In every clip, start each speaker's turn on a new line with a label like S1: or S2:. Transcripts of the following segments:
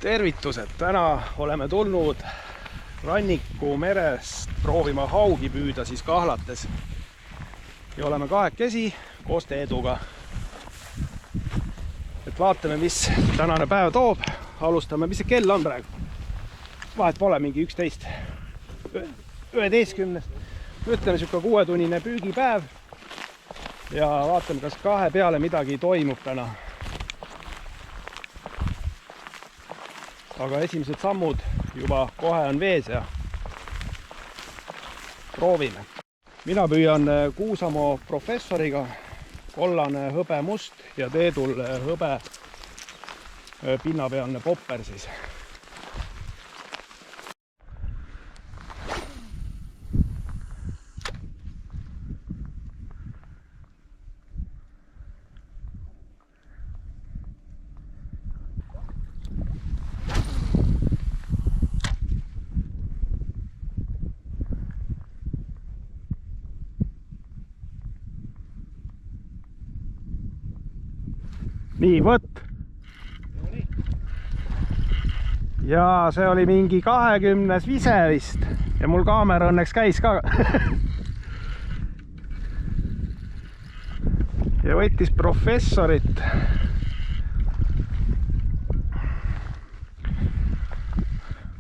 S1: Tervitused, täna oleme tulnud ranniku merest proovima haugi püüda siis kahlates ja oleme kahekesi koos Teeduga. Et vaatame, mis tänane päev toob. Alustame, mis see kell on praegu? Vahet pole, mingi 11. Ütleme siuke 6-tunnine püügipäev ja vaatame, kas kahe peale midagi toimub täna. Aga esimesed sammud juba kohe on vees ja proovime. Mina püüan Kuusamoo professoriga, kollane, hõbe, must ja Teedul hõbe pinnapealne popper siis. Nii, võtt. Ja see oli mingi 20 vise vist. Ja mul kaamera õnneks käis ka. Ja võttis professorit.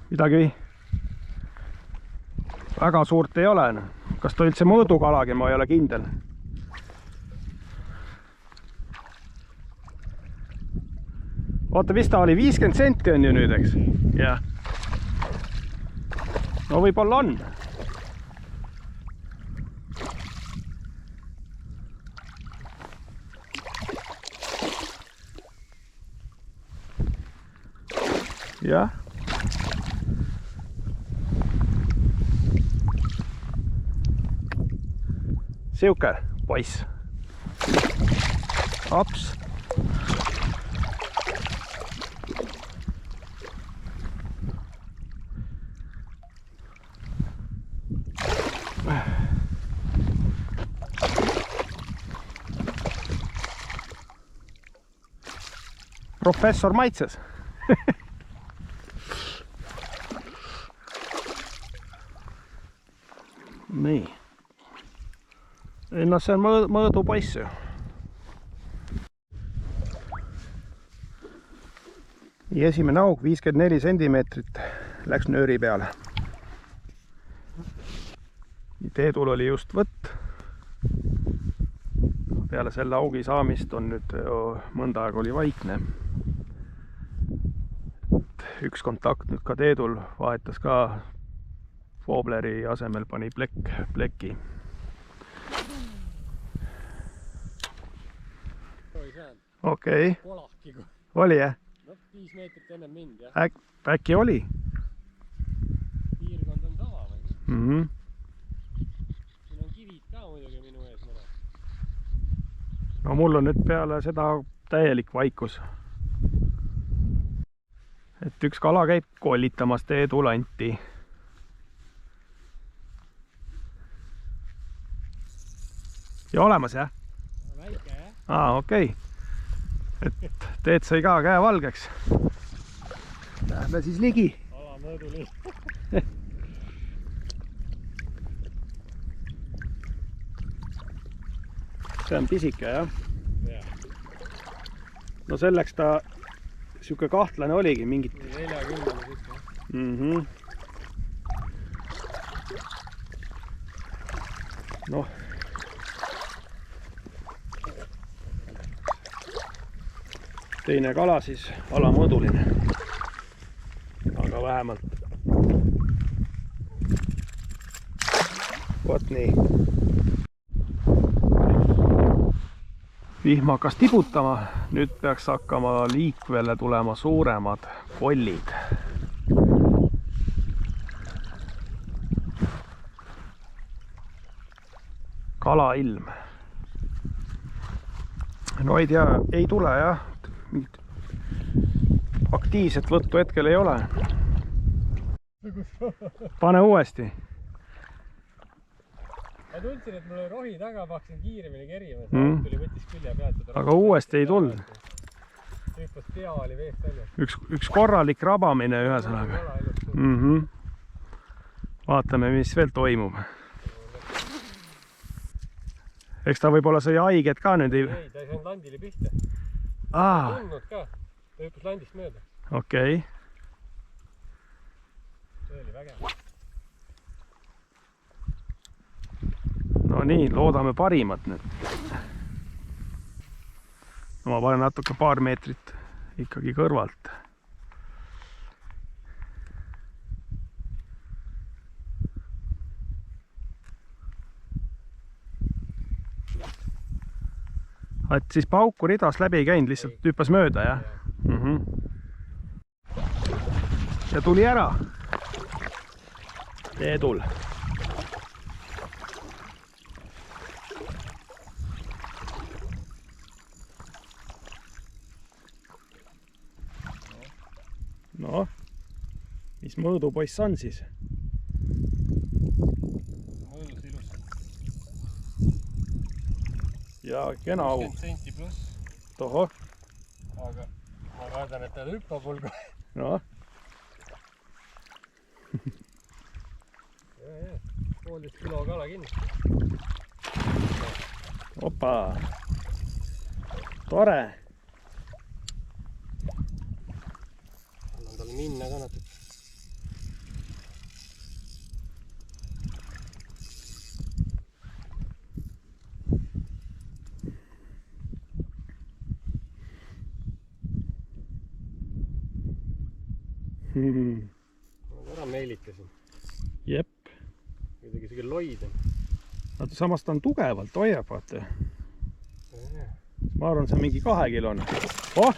S1: Midagi väga suurt ei ole. Kas ta üldse mõõdukalagi, ma ei ole kindel. Oota, mis ta oli? 50 senti on ju nüüd, eks? Jah. No võib-olla on. Jah. Siuke poiss. Hops. Professor maitses. Nii. No see on mõõdu poiss ju. Nii, esimene aug 54 sentimeetrit läks nööri peale. Teedul oli just võtt. Peale selle augi saamist on nüüd mõnda aega oli vaikne. Üks kontakt nüüd ka Teedul vahetas ka wobbleri asemel pani pleki. Okei. Oli jah?
S2: 5 meetrit enne mind jah.
S1: Äkki oli?
S2: Piirkond on sama või? Siin on kivid ka muidugi minu ees mõned.
S1: No mul on nüüd peale seda täielik vaikus. Et üks kala käib kollitamas Teedul Anti. Ja olemas jah?
S2: Väike jah?
S1: Okei. Et Teed sai ka käe valgeks. Lähme siis ligi.
S2: Ala mõõduli.
S1: See on pisike jah?
S2: Jah.
S1: No selleks ta siuke kahtlane oligi mingit.
S2: 40 siuke.
S1: Noh. Teine kala siis alamõõduline. Aga vähemalt. Vot nii. Vihm hakkas tibutama, nüüd peaks hakkama liikvele tulema suuremad kollid. Kalailm. No ei tea, ei tule jah. Mingit aktiivset võttu hetkel ei ole. Pane uuesti.
S2: Ma tundsin, et mul oli rohi taga, ma hakkasin kiiremini kerima, see tuli võttis külje pealt.
S1: Aga uuesti ei tulnud.
S2: hüppas pea oli veest väljas.
S1: üks korralik rabamine ühesõnaga. Vaatame, mis veel toimub. Eks ta võib-olla sai haiget ka nüüd.
S2: Ei, ta ei saanud landile pihta. Tundnud ka. Ta hüppas landist mööda.
S1: Okei.
S2: See oli vägev.
S1: No nii, loodame parimat nüüd. No ma panen natuke paar meetrit ikkagi kõrvalt. Et siis pauku ridas läbi ei käinud, lihtsalt hüppas mööda, jah? Ja tuli ära. Teedul. No, mis mõõdupoiss on siis?
S2: Mõõdus ilus.
S1: Ja kena au.
S2: 20 senti pluss.
S1: Toho.
S2: Aga ma kardan, et ta hüppab hulga.
S1: No.
S2: Ja. 1,5 kilo kala kinni.
S1: Opa. Tore.
S2: Annan talle minna ka natuke. Ma ära meelitasin.
S1: Jep.
S2: Kuidagi siuke loid on.
S1: Samas ta on tugevalt, hoiab, vaata. Ma arvan, see on mingi 2 kilone. Oh!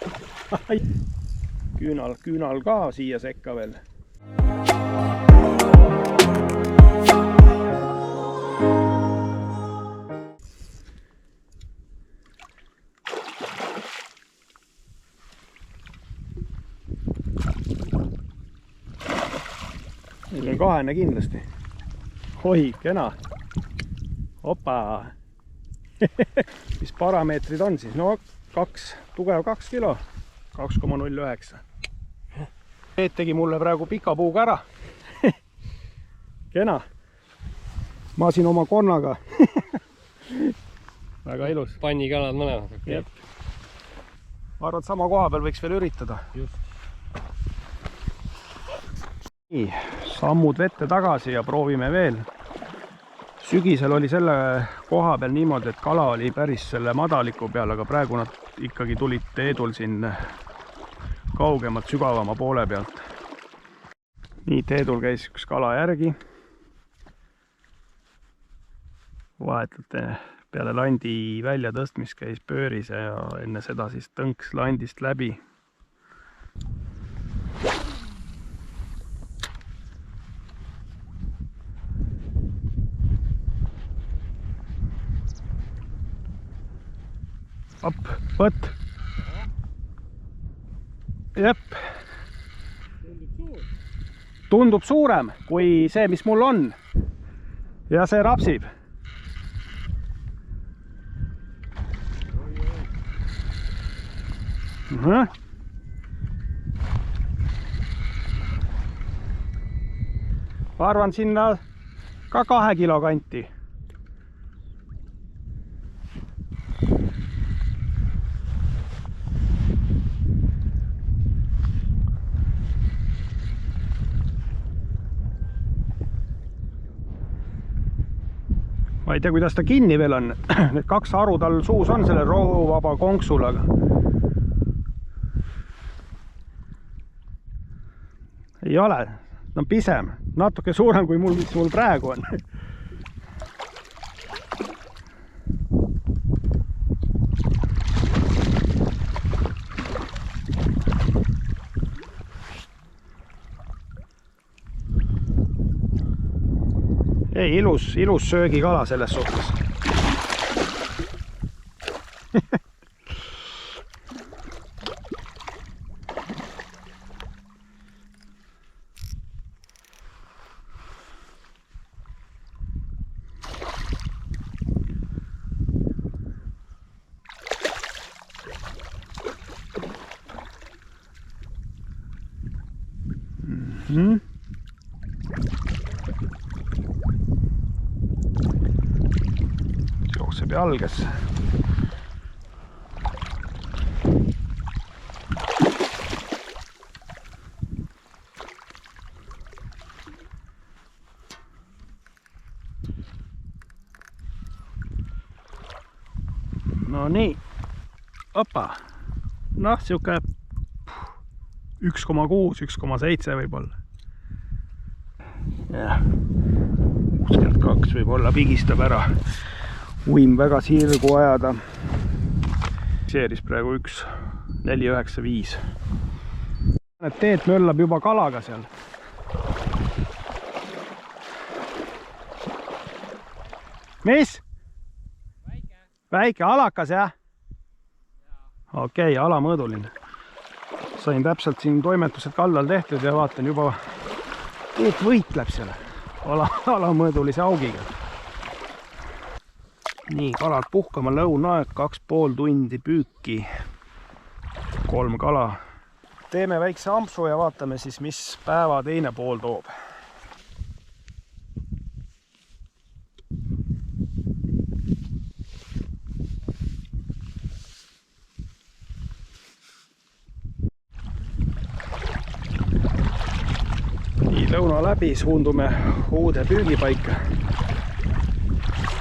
S1: Küünal ka siia sekka veel. Meil on 2 kindlasti. Oi, kena. Opa. Mis parameetrid on siis? No 2, tugev 2 kilo. 2,09. Peet tegi mulle praegu pika puuga ära. Kena. Ma siin oma konnaga. Väga ilus.
S2: Pannikalad mõlemad. Okay.
S1: Ma arvan, et sama koha peal võiks veel üritada.
S2: Just.
S1: Nii, sammud vette tagasi ja proovime veel. Sügisel oli selle koha peal niimoodi, et kala oli päris selle madaliku peal, aga praegu nad ikkagi tulid Teedul siin kaugemat, sügavama poole pealt. Nii, Teedul käis üks kala järgi. Vahetult peale landi väljatõstmist käis pöörise ja enne seda siis tõnks landist läbi. Op, võt. Jep. Tundub suurem kui see, mis mul on. Ja see rapsib. Ma arvan sinna ka 2 kilo kanti. Ma ei tea, kuidas ta kinni veel on. Need 2 haru tal suus on selle roovaba konksul, aga ei ole. Ta on pisem. Natuke suurem kui mul, mis mul praegu on. Ei, ilus söögikala selles suhtes. Jookseb jalgesse. No nii, opa, noh siuke 1,6, 1,7 võib-olla. Jah, 62 võib-olla pigistab ära. Uim väga sirgu ajada. Seeris praegu 1,495. Need teed möllab juba kalaga seal. Mis? Väike alakas, jah? Okei, alamõõduline. Sain täpselt siin toimetused kallal tehtud ja vaatan juba, et võitleb seal alamõõdulise augiga. Nii, kalad puhkama, lõunaaeg, 2,5 tundi püüki. 3 kala. Teeme väikse ampsu ja vaatame siis, mis päeva teine pool toob. Lõuna läbi suundume uude püügipaika.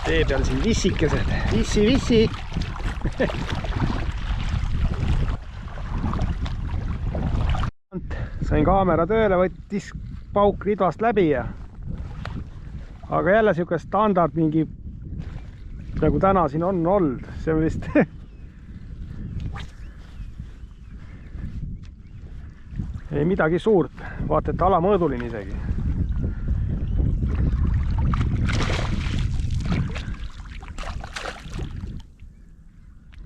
S1: Tee peal siin vissikesed. Vissi! Sain kaamera tööle, võttis pauk ridvast läbi ja... Aga jälle siuke standard mingi... Nagu täna siin on olnud. See on vist... Ei midagi suurt, vaata, et alamõõduline isegi.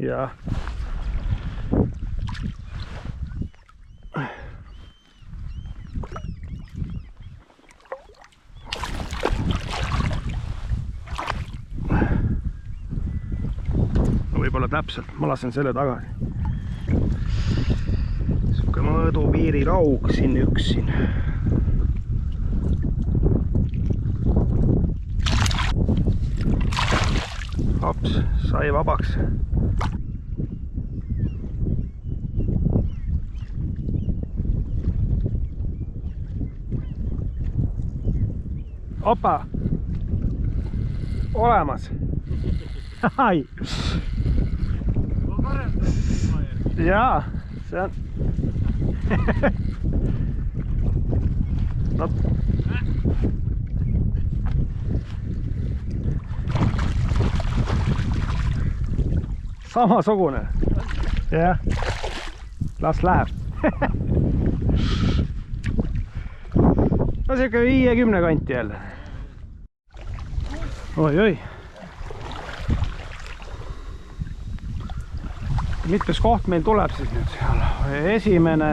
S1: Jah. Võib-olla täpselt, ma lasen selle tagasi. Mõõdu piiriraug siin üks siin. Hops, sai vabaks. Opa! Olemas! Ai! Jaa, see on... No. Samasugune. Jah. Las läheb. No siuke 50 kanti jälle. Oi. Mitmes koht meil tuleb siis nüüd seal? Esimene,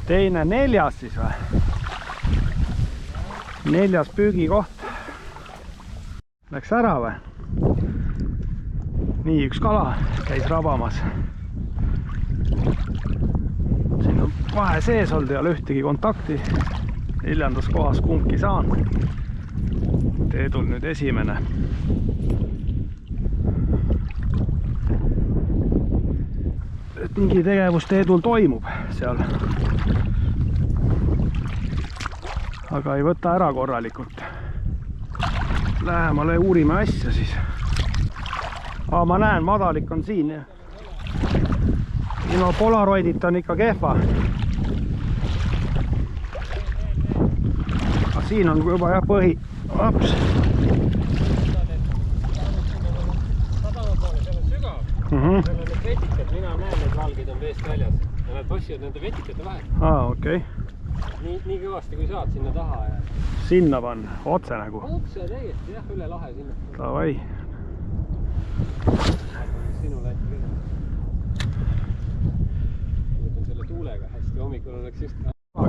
S1: teine, 4. siis või? 4. püügikoht. Läks ära või? Nii, üks kala käis rabamas. Siin on vahe sees olnud, ei ole ühtegi kontakti. 4. kohas kumbki saanud. Teedul nüüd esimene. Mingi tegevus teedul toimub seal. Aga ei võta ära korralikult. Lähemale uurime asja siis. Ma näen, madalik on siin. Minu polaroidit on ikka kehva. Aga siin on juba jah põhi. Ops.
S2: Sadama poole, seal on sügav. Seal on need vetikad, mina näen, need valgid on veest väljas. Ja nad passivad nende vetikate vahel.
S1: Okei.
S2: Nii kõvasti kui saad sinna taha.
S1: Sinna pann, otse nagu.
S2: Otse täiesti, jah, üle lahe sinna.
S1: Davai.
S2: Sinule äkki küll. Võtan selle tuulega hästi, hommikul oleks just...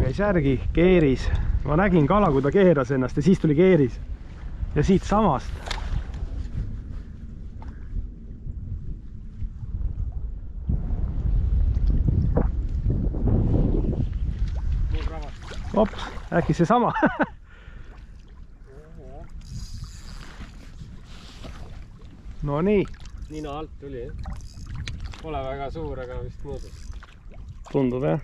S1: Käis järgi, keeris. Ma nägin kala, kui ta keeras ennast ja siis tuli keeris. Ja siit samast.
S2: Mul ravast.
S1: Ops, äkki seesama. No nii.
S2: nina alt tuli, jah? Pole väga suur, aga vist mõõdus.
S1: Tundub jah.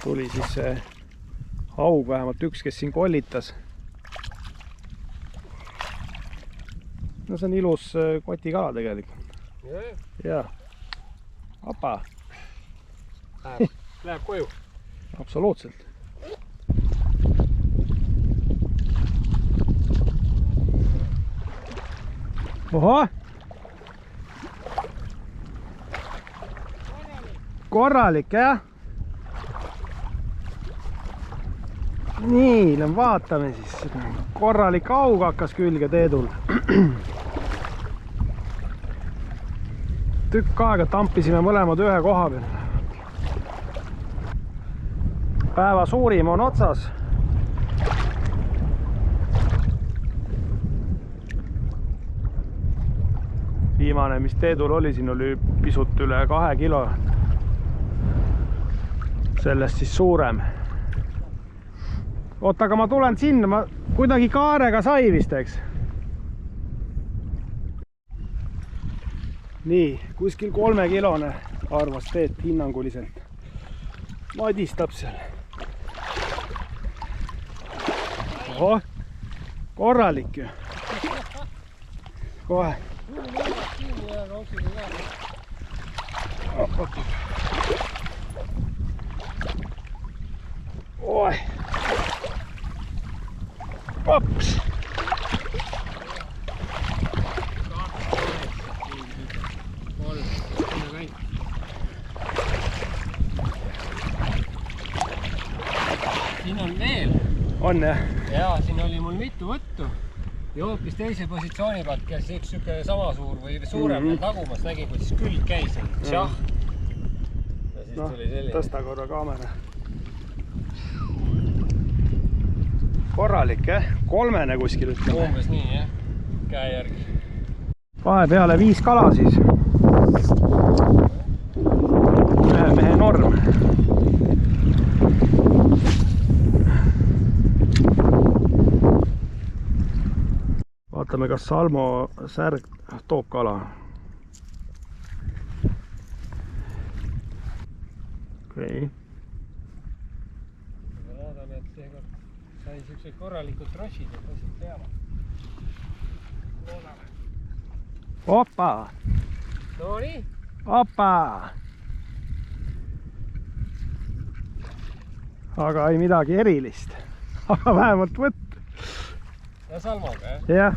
S1: Tuli siis see haug, vähemalt üks, kes siin kollitas. No see on ilus kotikala tegelikult. Jaa. Apa.
S2: Läheb koju.
S1: Absoluutselt. Oho! Korralik, jah? Nii, vaatame siis. Korralik haug hakkas külge Teedul. Tükk aega tampisime mõlemad ühe koha peal. Päeva suurim on otsas. Viimane, mis Teedul oli, siin oli pisut üle 2 kilo. Sellest siis suurem. Oota, aga ma tulen sinna, ma kuidagi kaarega sai vist, eks? Nii, kuskil 3 kilone arvas Teet hinnanguliselt. Madistab seal. Oho, korralik ju. Kohe. Oi. Ops.
S2: Siin on veel.
S1: On jah?
S2: Jaa, siin oli mul mitu võttu. Ja hoopis teise positsiooni pealt, kes üks siuke sama suur või suurem tagumas nägi, kui siis külg käis. Tšah. Ja siis tuli selline.
S1: Tõsta korra kaamera. Korralik, jah? 3 kuskil ütleme.
S2: Umbes nii, jah? Käe järgi.
S1: Vahepeale 5 kala siis. Ühe mehe norm. Vaatame, kas Salmo särg toob kala. Okei.
S2: Loodame, et seekord sai siuksed korralikud trošid, et asjad peavad. Loodame.
S1: Opa!
S2: No nii.
S1: Opa! Aga ei midagi erilist. Aga vähemalt võtt.
S2: Ja Salmoga, jah?
S1: Jah.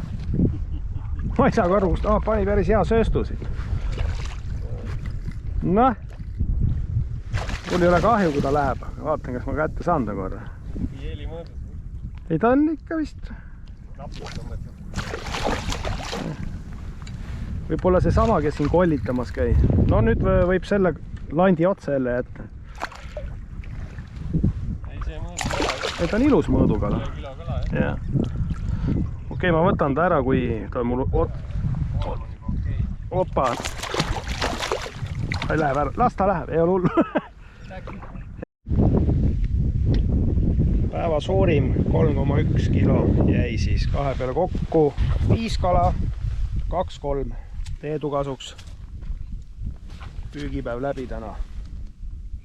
S1: Maisakorvust, pani päris hea sööstusid. Noh. Mul ei ole kahju, kui ta läheb. Vaatan, kas ma kätte saan ta korra.
S2: Jeeli mõõdus.
S1: Ei, ta on ikka vist.
S2: Napust on mõtlema.
S1: Võib-olla see sama, kes siin kollitamas käi. No nüüd võib selle landi otsa jälle jätta.
S2: Ei, see mõõdus.
S1: Ta on ilus mõõdukala.
S2: Kilo kala, jah?
S1: Jah. Okei, ma võtan ta ära, kui ta mul... Opa! Ta ei läheb ära. Las ta läheb, ei ole hullu. Päeva suurim 3,1 kilo jäi siis 2 peale kokku. 5 kala, 2-3 Teedu kasuks. Püügipäev läbi täna.